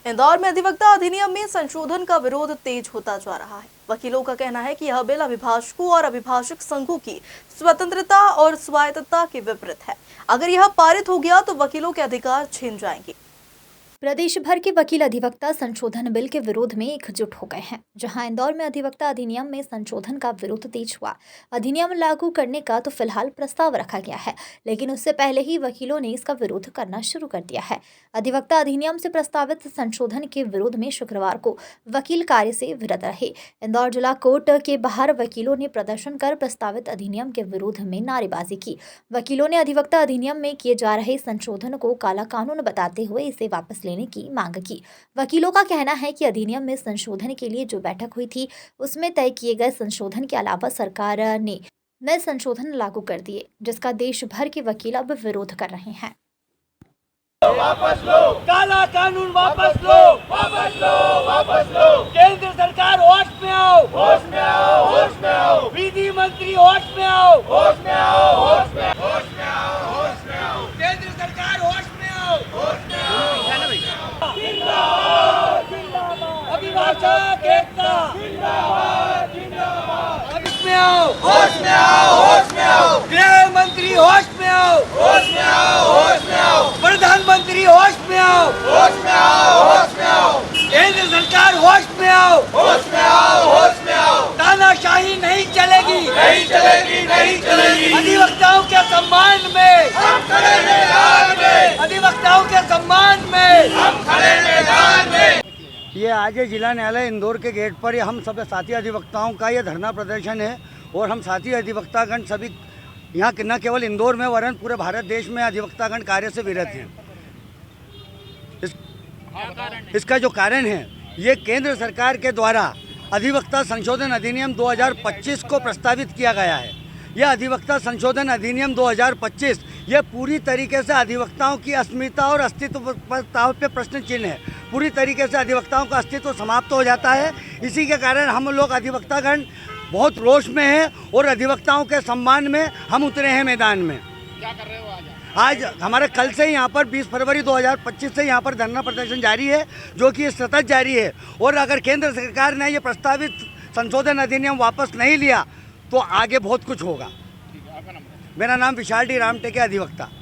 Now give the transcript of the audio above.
इंदौर में अधिवक्ता अधिनियम में संशोधन का विरोध तेज होता जा रहा है। वकीलों का कहना है कि यह बिल अभिभाषकों और अभिभाषक संघों की स्वतंत्रता और स्वायत्तता के विपरीत है। अगर यह पारित हो गया तो वकीलों के अधिकार छिन जाएंगे। प्रदेश भर के वकील अधिवक्ता संशोधन बिल के विरोध में एकजुट हो गए हैं। जहां इंदौर में अधिवक्ता अधिनियम में संशोधन का विरोध तेज हुआ। अधिनियम लागू करने का तो फिलहाल प्रस्ताव रखा गया है, लेकिन उससे पहले ही वकीलों ने इसका विरोध करना शुरू कर दिया है। अधिवक्ता अधिनियम से प्रस्तावित संशोधन के विरोध में शुक्रवार को वकील कार्य से विरत रहे। इंदौर जिला कोर्ट के बाहर वकीलों ने प्रदर्शन कर प्रस्तावित अधिनियम के विरोध में नारेबाजी की। वकीलों ने अधिवक्ता अधिनियम में किए जा रहे संशोधन को काला कानून बताते हुए इसे वापस लेने की मांग की। वकीलों का कहना है कि अधिनियम में संशोधन के लिए जो बैठक हुई थी, उसमें तय किए गए संशोधन के अलावा सरकार ने नए संशोधन लागू कर दिए, जिसका देश भर के वकील अब विरोध कर रहे हैं। वापस लो काला कानून, वापस लो, वापस लो, वापस लो। केंद्र सरकार होश में आओ, होश में आओ, होश में आओ। विधि मंत्री होश में आओ, होश में आओ, होश में, होश में आओ, होश में आओ। केंद्र सरकार होश में आओ, होश में आओ। जिंदाबाद, जिंदाबाद। अभिभाषक एकता, जिंदाबाद, जिंदाबाद। होश में आओ, होश में आओ, होश में आओ। गृह मंत्री होश में आओ, होश में आओ, होश में आओ। प्रधानमंत्री होश में आओ, होश में आओ, होश में आओ। केंद्र सरकार होश में आओ, होश में आओ, होश में आओ। तानाशाही नहीं चलेगी, नहीं चलेगी, नहीं चलेगी। अधिवक्ताओं के सम्मान में हम खड़े मैदान में, अधिवक्ताओं के सम्मान में हम खड़े मैदान में। ये आज जिला न्यायालय इंदौर के गेट पर हम सब साथी अधिवक्ताओं का ये धरना प्रदर्शन है और हम साथी अधिवक्तागण सभी यहाँ न केवल इंदौर में वरन पूरे भारत देश में अधिवक्तागण कार्य से विरत हैं। इसका जो कारण है, ये केंद्र सरकार के द्वारा अधिवक्ता संशोधन अधिनियम 2025 को प्रस्तावित किया गया है। यह अधिवक्ता संशोधन अधिनियम 2025 ये पूरी तरीके से अधिवक्ताओं की अस्मिता और अस्तित्व पे प्रश्न चिन्ह है। पूरी तरीके से अधिवक्ताओं का अस्तित्व समाप्त हो जाता है। इसी के कारण हम लोग अधिवक्तागण बहुत रोष में हैं और अधिवक्ताओं के सम्मान में हम उतरे हैं मैदान में। क्या कर रहे हो आज हमारे कल से यहाँ पर 20 फरवरी 2025 से यहाँ पर धरना प्रदर्शन जारी है, जो कि सतत जारी है। और अगर केंद्र सरकार ने ये प्रस्तावित संशोधन अधिनियम वापस नहीं लिया तो आगे बहुत कुछ होगा। मेरा नाम विशाल डी रामटेके, अधिवक्ता।